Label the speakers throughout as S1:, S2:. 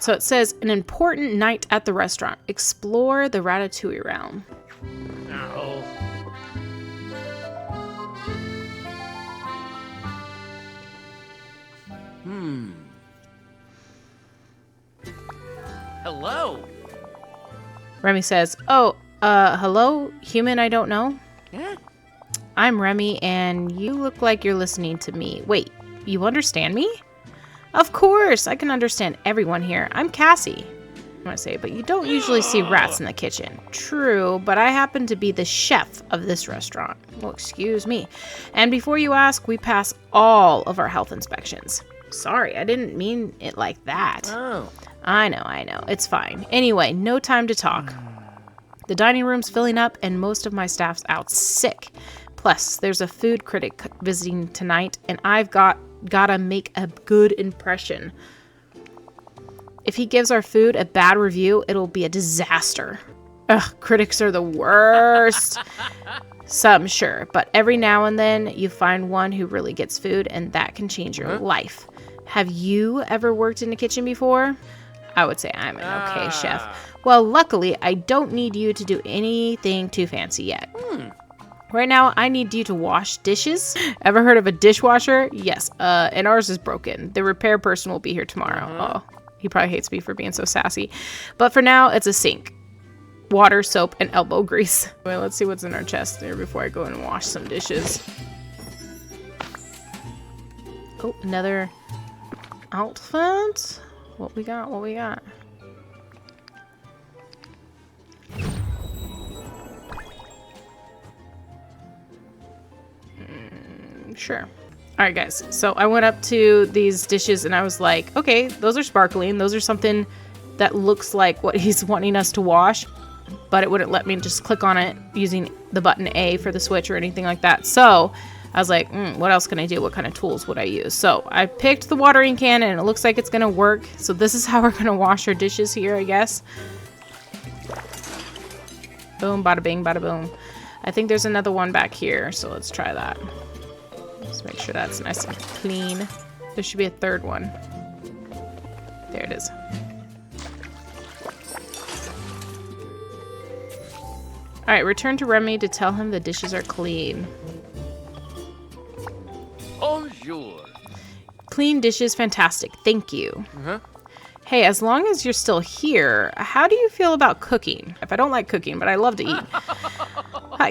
S1: So it says, an important night at the restaurant. Explore the ratatouille realm.
S2: No. Hello.
S1: Remy says, oh, hello, human I don't know?
S2: Yeah.
S1: I'm Remy, and you look like you're listening to me. Wait, you understand me? Of course, I can understand everyone here. I'm Cassie. I want to say, but you don't usually see rats in the kitchen. True, but I happen to be the chef of this restaurant. Well, excuse me. And before you ask, we pass all of our health inspections. Sorry, I didn't mean it like that.
S2: Oh.
S1: I know. It's fine. Anyway, no time to talk. The dining room's filling up, and most of my staff's out sick. Plus, there's a food critic visiting tonight, and I've gotta make a good impression. If he gives our food a bad review, it'll be a disaster. Ugh, critics are the worst. Some, sure, but every now and then you find one who really gets food, and that can change your life. Have you ever worked in a kitchen before? I would say I'm an okay chef. Well, luckily, I don't need you to do anything too fancy yet. Right now, I need you to wash dishes. Ever heard of a dishwasher? Yes, and ours is broken. The repair person will be here tomorrow. Oh, he probably hates me for being so sassy. But for now, it's a sink. Water, soap, and elbow grease. Well, let's see what's in our chest there before I go and wash some dishes. Oh, another outfit. What we got? Sure. Alright guys, so I went up to these dishes and I was like, okay, those are sparkling. Those are something that looks like what he's wanting us to wash, but it wouldn't let me just click on it using the button A for the switch or anything like that. So I was like, what else can I do? What kind of tools would I use? So I picked the watering can and it looks like it's going to work. So this is how we're going to wash our dishes here, I guess. Boom, bada bing, bada boom. I think there's another one back here, so let's try that. Let's make sure that's nice and clean. There should be a third one. There it is. Alright, return to Remy to tell him the dishes are clean.
S2: Bonjour.
S1: Clean dishes, fantastic. Thank you. Hey, as long as you're still here, how do you feel about cooking? If I don't like cooking, but I love to eat.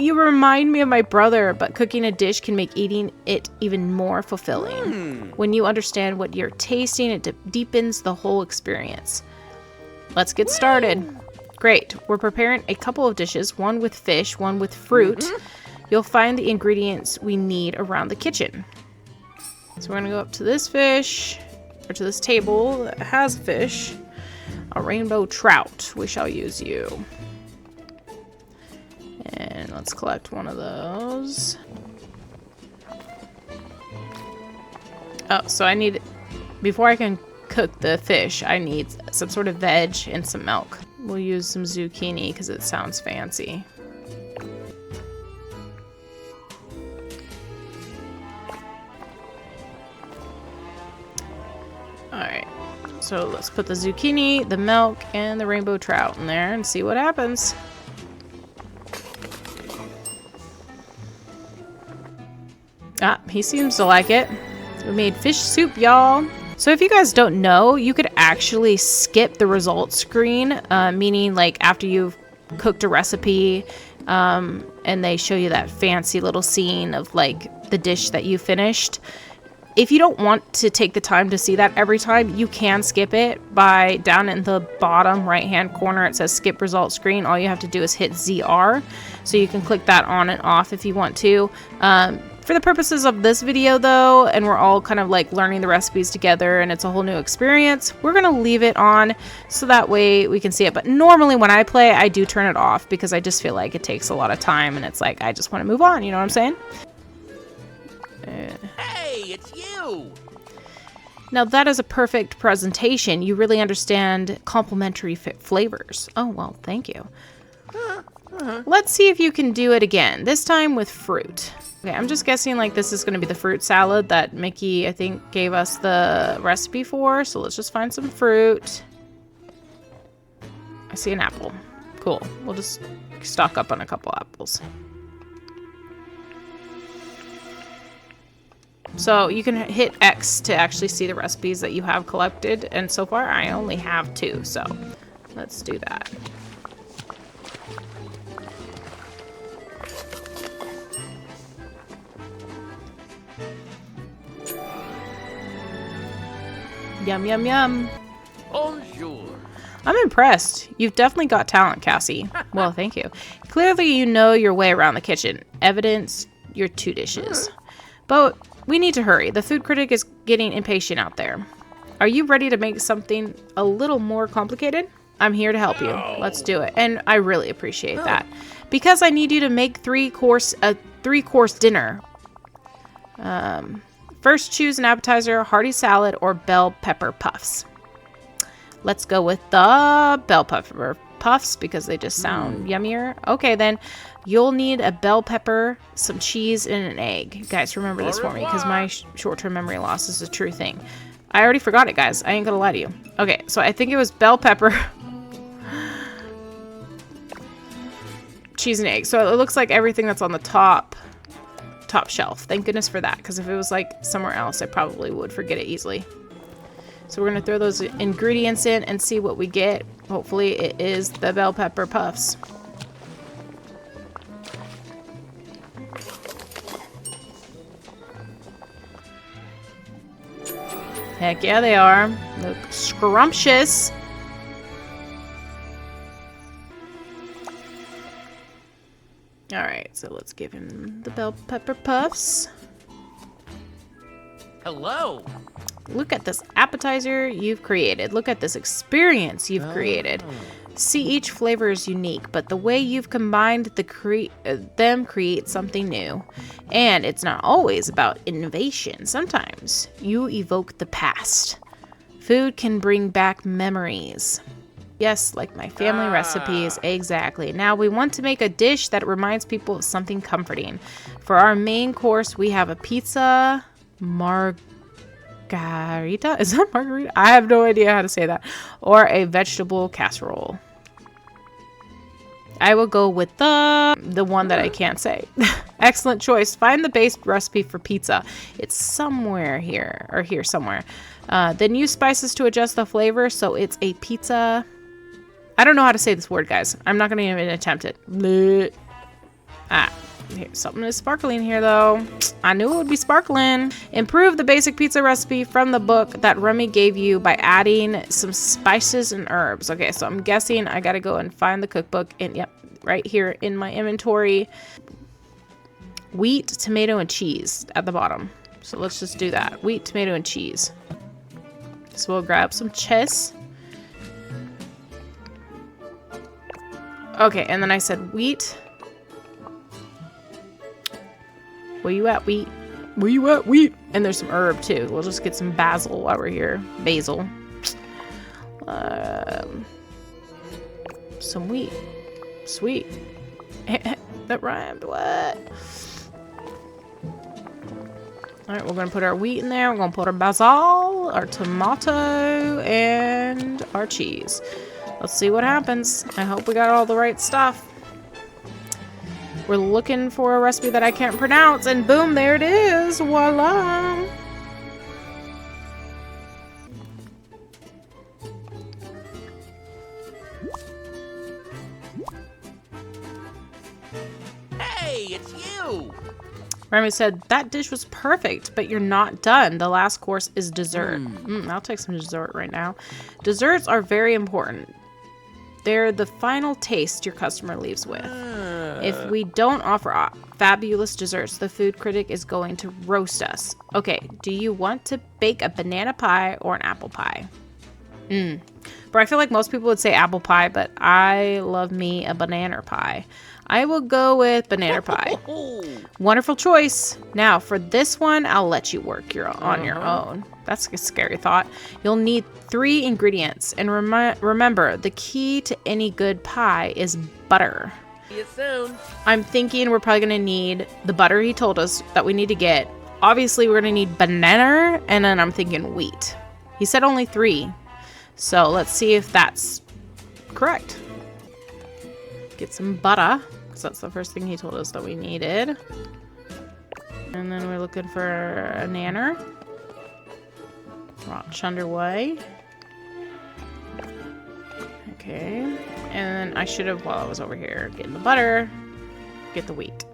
S1: You remind me of my brother, but cooking a dish can make eating it even more fulfilling. When you understand what you're tasting, it deepens the whole experience. Let's get started. Great. We're preparing a couple of dishes, one with fish, one with fruit. You'll find the ingredients we need around the kitchen. So we're going to go up to this fish, or to this table that has fish. A rainbow trout. We shall use you. And let's collect one of those. Oh, so I need, before I can cook the fish, I need some sort of veg and some milk. We'll use some zucchini because it sounds fancy. Alright, so let's put the zucchini, the milk, and the rainbow trout in there and see what happens. Ah, he seems to like it. We made fish soup, y'all. So if you guys don't know, you could actually skip the results screen, meaning like after you've cooked a recipe and they show you that fancy little scene of like the dish that you finished. If you don't want to take the time to see that every time, you can skip it by down in the bottom right hand corner. It says skip results screen. All you have to do is hit ZR. So you can click that on and off if you want to. For the purposes of this video though, and we're all kind of like learning the recipes together and it's a whole new experience, we're going to leave it on so that way we can see it. But normally when I play, I do turn it off because I just feel like it takes a lot of time and it's like, I just want to move on. You know what I'm saying?
S2: Hey, it's you!
S1: Now that is a perfect presentation. You really understand complementary flavors. Oh, well, thank you. Let's see if you can do it again, this time with fruit. Okay, I'm just guessing like this is going to be the fruit salad that Mickey, I think, gave us the recipe for. So let's just find some fruit. I see an apple. Cool. We'll just stock up on a couple apples. So you can hit X to actually see the recipes that you have collected. And so far, I only have 2. So let's do that. Yum, yum, yum.
S2: Bonjour.
S1: I'm impressed. You've definitely got talent, Cassie. Well, thank you. Clearly, you know your way around the kitchen. Evidence your 2 dishes. But we need to hurry. The food critic is getting impatient out there. Are you ready to make something a little more complicated? I'm here to help you. Let's do it. And I really appreciate that. Because I need you to make a 3-course dinner. First, choose an appetizer, hearty salad, or bell pepper puffs. Let's go with the bell pepper puffs because they just sound yummier. Okay, then you'll need a bell pepper, some cheese, and an egg. Guys, remember this for me because my short-term memory loss is a true thing. I already forgot it, guys. I ain't gonna lie to you. Okay, so I think it was bell pepper, cheese, and egg. So it looks like everything that's on the top shelf. Thank goodness for that, because if it was like somewhere else, I probably would forget it easily. So we're going to throw those ingredients in and see what we get. Hopefully it is the bell pepper puffs. Heck yeah, they are. Look scrumptious. Alright, so let's give him the bell pepper puffs.
S2: Hello.
S1: Look at this appetizer you've created. Look at this experience you've created. See, each flavor is unique, but the way you've combined them creates something new. And it's not always about innovation. Sometimes you evoke the past. Food can bring back memories. Yes, like my family recipes. Exactly. Now we want to make a dish that reminds people of something comforting. For our main course, we have a pizza margarita. Is that margarita? I have no idea how to say that. Or a vegetable casserole. I will go with the one that I can't say. Excellent choice. Find the base recipe for pizza. It's somewhere here, or here somewhere. Then use spices to adjust the flavor, so it's a pizza. I don't know how to say this word, guys. I'm not going to even attempt it. Blech. Something is sparkling here, though. I knew it would be sparkling. Improve the basic pizza recipe from the book that Remy gave you by adding some spices and herbs. Okay, so I'm guessing I got to go and find the cookbook. And yep, right here in my inventory. Wheat, tomato, and cheese at the bottom. So let's just do that. Wheat, tomato, and cheese. So we'll grab some cheese. Okay, and then I said wheat. Where you at, wheat? Where you at, wheat? And there's some herb, too. We'll just get some basil while we're here. Basil. Some wheat. Sweet. That rhymed. What? Alright, we're going to put our wheat in there. We're going to put our basil, our tomato, and our cheese. Let's see what happens. I hope we got all the right stuff. We're looking for a recipe that I can't pronounce, and boom, there it is. Voila.
S2: Hey, it's you.
S1: Remy said, that dish was perfect, but you're not done. The last course is dessert. I'll take some dessert right now. Desserts are very important. They're the final taste your customer leaves with. If we don't offer fabulous desserts, the food critic is going to roast us. Okay, do you want to bake a banana pie or an apple pie? But I feel like most people would say apple pie, but I love me a banana pie. I will go with banana pie. Wonderful choice. Now, for this one, I'll let you work on your own. That's a scary thought. You'll need 3 ingredients. And remember, the key to any good pie is butter.
S2: See you soon.
S1: I'm thinking we're probably going to need the butter he told us that we need to get. Obviously, we're going to need banana, and then I'm thinking wheat. He said only 3. So let's see if that's correct. Get some butter, because that's the first thing he told us that we needed. And then we're looking for a nanner. Rock Chunderway. Okay. And then I should have, while I was over here getting the butter, get the wheat.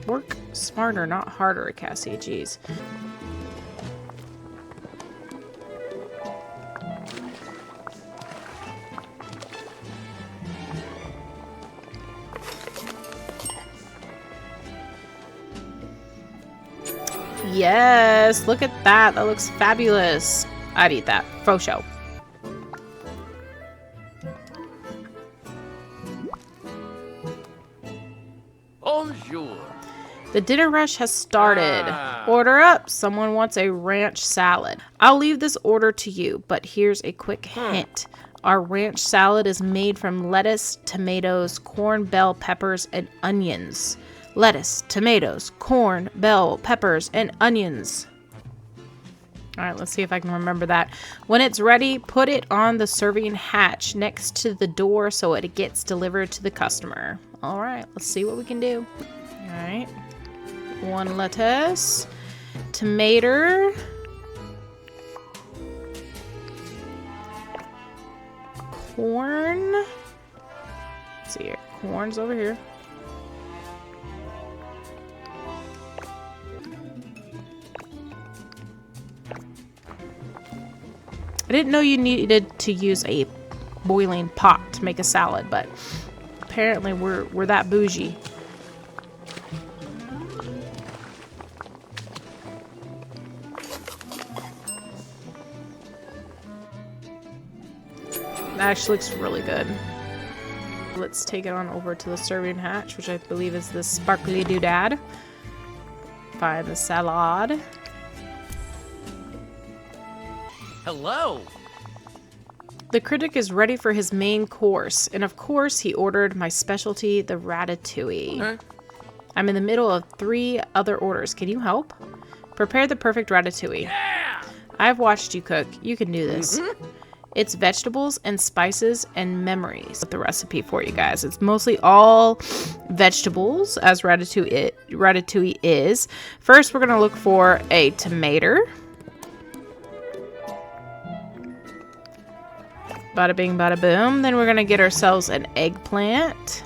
S1: Work smarter, not harder, Cassie. Jeez. Yes, look at that. That looks fabulous. I'd eat that. Faux show.
S2: Bonjour.
S1: The dinner rush has started. Order up. Someone wants a ranch salad. I'll leave this order to you, but here's a quick hint. Our ranch salad is made from lettuce, tomatoes, corn, bell peppers, and onions. Lettuce, tomatoes, corn, bell peppers, and onions. All right, let's see if I can remember that. When it's ready, put it on the serving hatch next to the door so it gets delivered to the customer. All right, let's see what we can do. All right. 1 lettuce, tomato, corn. Let's see here. Corn's over here. I didn't know you needed to use a boiling pot to make a salad, but apparently we're that bougie. That actually looks really good. Let's take it on over to the serving hatch, which I believe is the sparkly doodad. Find the salad.
S2: Hello.
S1: The critic is ready for his main course, and of course he ordered my specialty, the ratatouille.
S2: Huh?
S1: I'm in the middle of 3 other orders. Can you help? Prepare the perfect ratatouille.
S2: Yeah.
S1: I've watched you cook. You can do this. It's vegetables and spices and memories. The recipe for you guys. It's mostly all vegetables, as ratatouille is. First, we're going to look for a tomato. Bada bing, bada boom. Then we're going to get ourselves an eggplant.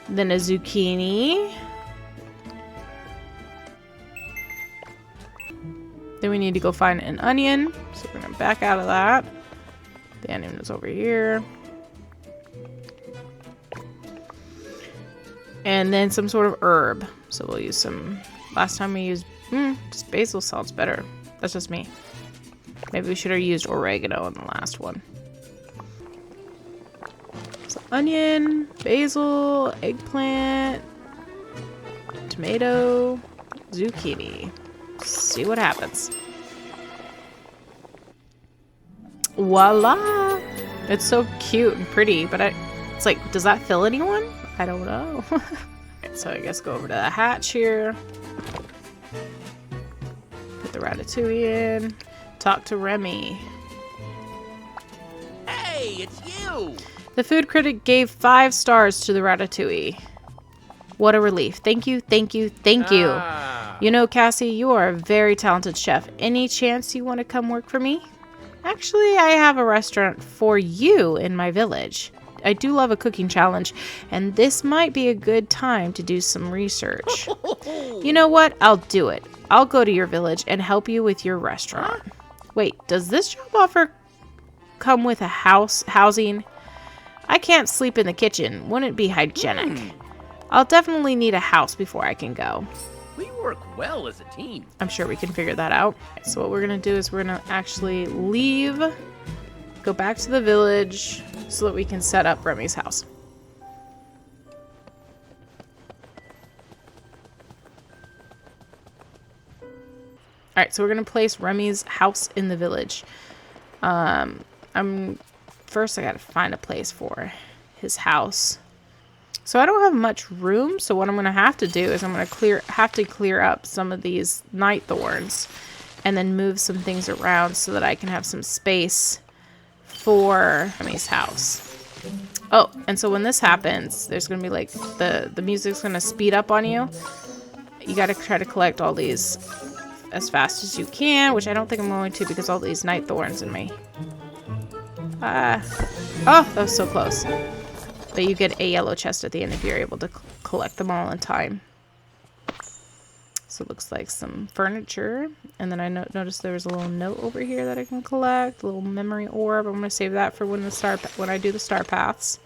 S1: Then a zucchini. Then we need to go find an onion. So we're going to back out of that. The onion is over here. And then some sort of herb. So we'll use some... Last time we used... just basil sounds better. That's just me. Maybe we should have used oregano in the last one. So onion, basil, eggplant, tomato, zucchini. See what happens. Voila! It's so cute and pretty, but it's like, does that fill anyone? I don't know. So I guess go over to the hatch here. Put the ratatouille in. Talk to Remy.
S2: Hey, it's you.
S1: The food critic gave 5 stars to the ratatouille. What a relief. Thank you, thank you, thank you. You know, Cassie, you are a very talented chef. Any chance you want to come work for me? Actually, I have a restaurant for you in my village. I do love a cooking challenge, and this might be a good time to do some research. You know what? I'll do it. I'll go to your village and help you with your restaurant. Wait, does this job offer come with a housing? I can't sleep in the kitchen. Wouldn't it be hygienic? I'll definitely need a house before I can go.
S2: We work well as a team.
S1: I'm sure we can figure that out. So what we're going to do is we're going to actually leave, go back to the village so that we can set up Remy's house. Alright, so we're going to place Remy's house in the village. First I got to find a place for his house. So I don't have much room, so what I'm going to have to do is I'm going to have to clear up some of these night thorns. and then move some things around so that I can have some space for Remy's house. Oh, and so when this happens, there's going to be like the music's going to speed up on you. You got to try to collect all these as fast as you can, which I don't think I'm going to because all these night thorns in me. Oh, that was so close. But you get a yellow chest at the end if you're able to collect them all in time. So it looks like some furniture. And then I noticed there was a little note over here that I can collect. A little memory orb. I'm going to save that for when I do the star paths.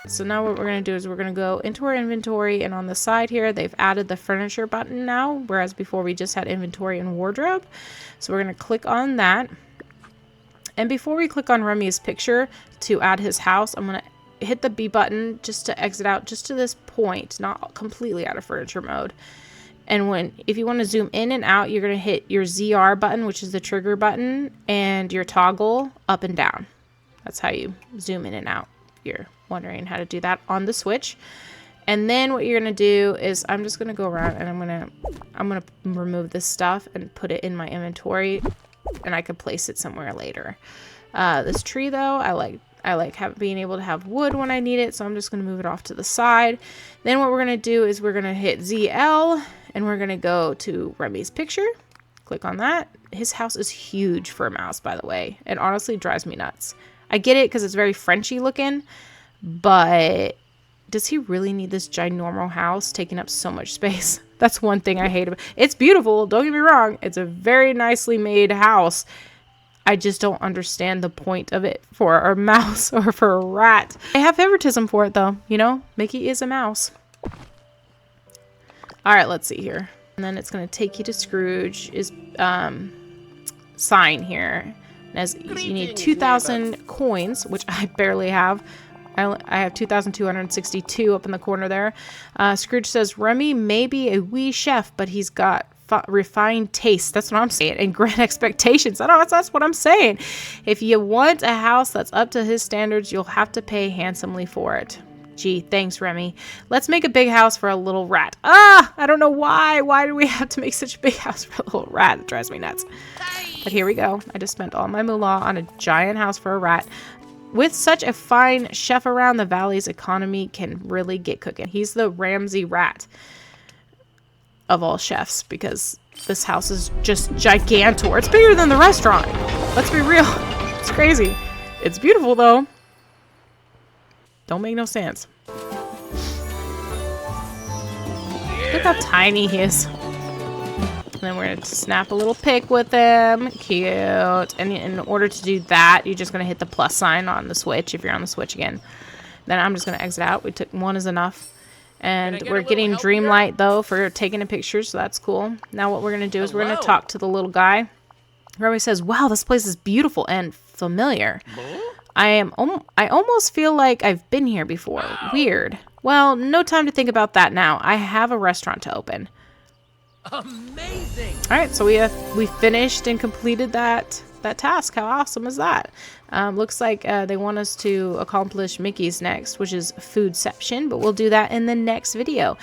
S1: So now what we're going to do is we're going to go into our inventory, and on the side here they've added the furniture button now, whereas before we just had inventory and wardrobe. So we're going to click on that. And before we click on Remy's picture to add his house, I'm going to hit the B button just to exit out just to this point, not completely out of furniture mode. And if you want to zoom in and out, you're going to hit your ZR button, which is the trigger button, and your toggle up and down. That's how you zoom in and out. You're wondering how to do that on the Switch. And then what you're going to do is I'm just going to go around and I'm going to remove this stuff and put it in my inventory, and I could place it somewhere later. This tree though, I like being able to have wood when I need it, so I'm just going to move it off to the side. Then what we're going to do is we're going to hit ZL and we're going to go to Remy's picture. Click on that. His house is huge for a mouse, by the way. It honestly drives me nuts. I get it because it's very Frenchy looking, but does he really need this ginormous house taking up so much space? That's one thing I hate about it. It's beautiful, don't get me wrong. It's a very nicely made house. I just don't understand the point of it for a mouse or for a rat. I have favoritism for it though, you know? Mickey is a mouse. Alright, let's see here. And then it's going to take you to Scrooge's sign here. As you need 2,000 coins, which I barely have. I have 2,262 up in the corner there. Scrooge says, Remy may be a wee chef, but he's got refined taste. That's what I'm saying. And grand expectations. That's what I'm saying. If you want a house that's up to his standards, you'll have to pay handsomely for it. Gee, thanks, Remy. Let's make a big house for a little rat. I don't know why. Why do we have to make such a big house for a little rat? It drives me nuts. But here we go. I just spent all my moolah on a giant house for a rat. With such a fine chef around, the valley's economy can really get cooking. He's the Ramsay rat of all chefs because this house is just gigantor. It's bigger than the restaurant. Let's be real. It's crazy. It's beautiful, though. Don't make no sense. Look how tiny he is. And then we're going to snap a little pic with him. Cute. And in order to do that, you're just going to hit the plus sign on the Switch if you're on the Switch again. Then I'm just going to exit out. We took one is enough. And we're getting Dreamlight, though, for taking a picture, so that's cool. Now what we're going to do is we're going to talk to the little guy. Remy says, wow, this place is beautiful and familiar. I almost feel like I've been here before. Weird. Well, no time to think about that now. I have a restaurant to open.
S2: Amazing.
S1: All right, so we finished and completed that task. How awesome is that? Looks like they want us to accomplish Mickey's next, which is foodception, but we'll do that in the next video.